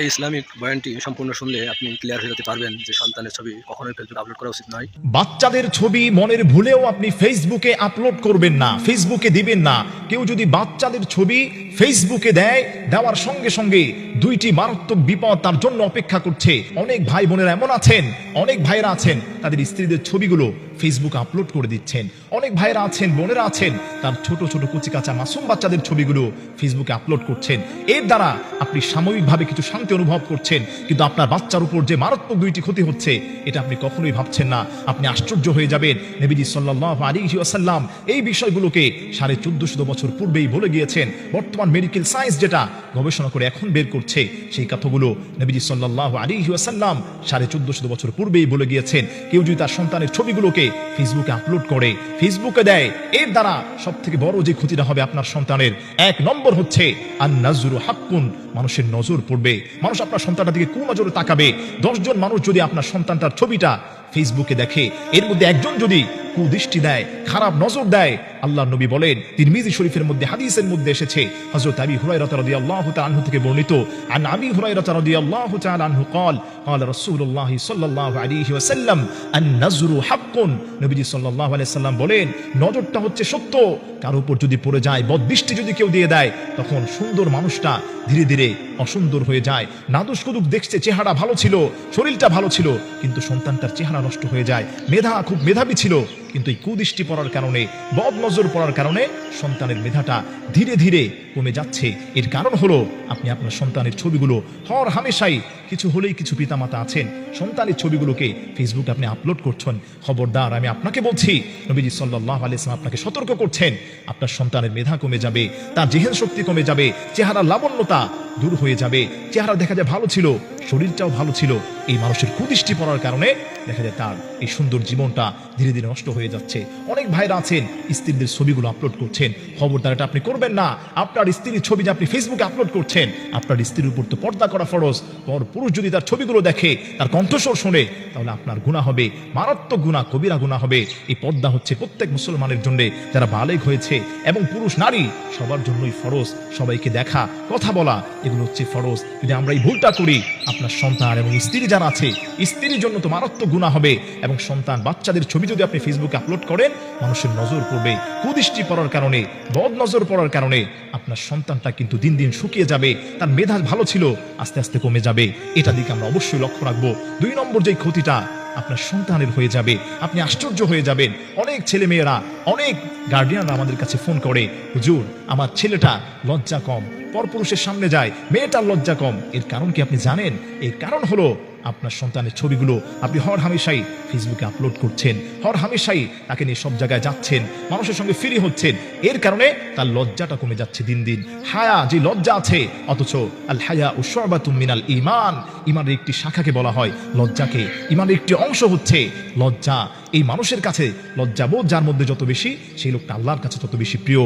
এই ইসলামিক বয়ানটি সম্পূর্ণ শুনলে আপনি ক্লিয়ার হয়ে যেতে পারবেন যে সন্তানের ছবি কখনোই ফেসবুকে আপলোড করা উচিত নয়। বাচ্চাদের ছবি মনের ভুলেও আপনি ফেসবুকে আপলোড করবেন না, ফেসবুকে দিবেন না। কেউ যদি বাচ্চাদের ছবি ফেসবুকে দেয়, দেওয়ার সঙ্গে সঙ্গে দুইটি মারাত্মক বিপদ তার জন্য অপেক্ষা করছে। অনেক ভাই বোনেরা এমন আছেন, অনেক ভাইরা আছেন তাদের স্ত্রীদের ছবিগুলো ফেসবুকে আপলোড করে দিচ্ছেন। অনেক ভাইরা আছেন, বোনেরা আছেন তার ছোট ছোট কুচি কাঁচা মাসুম বাচ্চাদের ছবিগুলো ফেসবুকে আপলোড করছেন। এর দ্বারা আপনি সাময়িকভাবে কিছু শান্তি অনুভব করছেন, কিন্তু আপনার বাচ্চার উপর যে মারাত্মক দুইটি ক্ষতি হচ্ছে এটা আপনি কখনোই ভাবছেন না। আপনি আশ্চর্য হয়ে যাবেন। নবীজি সাল্লাল্লাহু আলাইহি ওয়াসাল্লাম এই বিষয়গুলোকে 1450 বছর পূর্বেই বলে গিয়েছেন। বর্তমান মেডিকেল সায়েন্স যেটা গবেষণা করে এখন বের করছে, সেই কথাগুলো নবীজি সাল্লাল্লাহু আলাইহি ওয়াসাল্লাম 1450 বছর পূর্বেই বলে গিয়েছেন। কেউ যদি তার সন্তানের ছবিগুলোকে ফেসবুকে আপলোড করে, ফেসবুকে দেয়, এর দ্বারা সব থেকে বড় যে ক্ষতিটা হবে আপনার সন্তানের, এক নম্বর হচ্ছে আন-নাজরু হাক্কুন, মানুষের নজর পড়বে। মানুষ আপনার সন্তানটার দিকে কোন নজরে তাকাবে? 10 জন মানুষ যদি আপনার সন্তানটার ছবিটা ফেসবুকে দেখে, এর মধ্যে একজন যদি কুদৃষ্টি দেয়, খারাপ নজর দেয়, আল্লাহর নবী বলেন, তিরমিজি শরীফের মধ্যে হাদিসের মধ্যে এসেছে, হযরত আবী হুরায়রা রাদিয়াল্লাহু তাআলা আনহু থেকে বর্ণিত, আন আবী হুরায়রা রাদিয়াল্লাহু তাআলা আনহু قال قال رسول الله صلى الله عليه وسلم النظر حق। নবীজি সাল্লাল্লাহু আলাইহি সাল্লাম বলেন, নজরটা হচ্ছে সত্য। কার উপর যদি পড়ে যায়, বদদৃষ্টি যদি কেউ দিয়ে দেয়, তখন সুন্দর মানুষটা ধীরে ধীরে অসুন্দর হয়ে যায়। নাদুস কুদুক দেখছে, চেহারা ভালো ছিল, শরীরটা ভালো ছিল, কিন্তু সন্তানটার চেহারা নষ্ট হয়ে যায়। মেধা খুব মেধাবী ছিল, কিন্তু এই কুদৃষ্টি পড়ার কারণে, বদ নজর পড়ার কারণে সন্তানের মেধাটা ধীরে ধীরে কমে যাচ্ছে। এর কারণ হলো আপনি আপনার সন্তানের ছবিগুলো হর হামেশাই, কিছু হলেই কিছু পিতামাতা আছেন সন্তানের ছবিগুলোকে ফেসবুকে আপনি আপলোড করছেন। খবরদার, আমি আপনাকে বলছি, নবীজি সাল্লাল্লাহু আলাইহি ওয়াসাল্লাম আপনাকে সতর্ক করছেন, আপনার সন্তানের মেধা কমে যাবে, তার জেহেন শক্তি কমে যাবে, চেহারা লাবণ্যতা দূর হয়ে যাবে। চেহারা দেখা যায় ভালো ছিল, শরীরটাও ভালো ছিল, এই মানুষের কুদৃষ্টি পড়ার কারণে দেখা যায় তার এই সুন্দর জীবনটা ধীরে ধীরে নষ্ট হয়ে যাচ্ছে। অনেক ভাইরা আছেন স্ত্রীদের ছবিগুলো আপলোড করছেন। খবরদার, এটা আপনি করবেন না। আপনার স্ত্রীর ছবি যে আপনি ফেসবুকে আপলোড করছেন, আপনার স্ত্রীর উপর তো পর্দা করা ফরজ। পর পুরুষ যদি তার ছবিগুলো দেখে, তার কণ্ঠস্বর শোনে, তাহলে আপনার গুনাহ হবে, মারাত্মক গুনাহ, কবিরা গুনাহ হবে। এই পর্দা হচ্ছে প্রত্যেক মুসলমানের জন্য, যারা বালেগ হয়েছে, এবং পুরুষ নারী সবার জন্যই ফরজ। সবাইকে দেখা, কথা বলা, এগুলো হচ্ছে ফরজ। যদি আমরা এই ভুলটা করি, আপনার সন্তান এবং স্ত্রী যারা আছে, স্ত্রীর জন্য তো মারাত্মক গুনাহ হবে। এবং সন্তান বাচ্চাদের ছবি যদি আপনি ফেসবুকে আপলোড করেন, মানুষের নজর পড়বে। কুদৃষ্টি পড়ার কারণে, বদ নজর পড়ার কারণে আপনার সন্তানটা কিন্তু দিন দিন শুকিয়ে যাবে, তার মেধা ভালো ছিল আস্তে আস্তে কমে যাবে। এটা দিকে আমরা অবশ্যই লক্ষ্য রাখবো। 2 নম্বর যে ক্ষতিটা আপনার সন্তানের হয়ে যাবে, আপনি আশ্চর্য হয়ে যাবেন। অনেক ছেলে মেয়েরা, অনেক গার্ডিয়ানরা আমাদের কাছে ফোন করে, হুজুর, আমার ছেলেটা লজ্জা কম, পরপুরুষের সামনে যায়, মেয়েটার লজ্জা কম। এর কারণ কি আপনি জানেন? এর কারণ হলো আপনার সন্তানের ছবিগুলো আপনি হর হামেশাই ফেসবুকে আপলোড করছেন, হর হামেশাই তাকে নিয়ে সব জায়গায় যাচ্ছেন, মানুষের সঙ্গে ফ্রি হচ্ছেন। এর কারণে তার লজ্জাটা কমে যাচ্ছে দিন দিন। হায়া, যে লজ্জা আছে, অথচ আল হায়া শু'বাতুম মিনাল ঈমান, ঈমানের একটি শাখাকে বলা হয় লজ্জাকে। ঈমানের একটি অংশ হচ্ছে লজ্জা। এই মানুষের কাছে লজ্জাবোধ যার মধ্যে যত বেশি, সেই লোকটা আল্লাহর কাছে তত বেশি প্রিয়।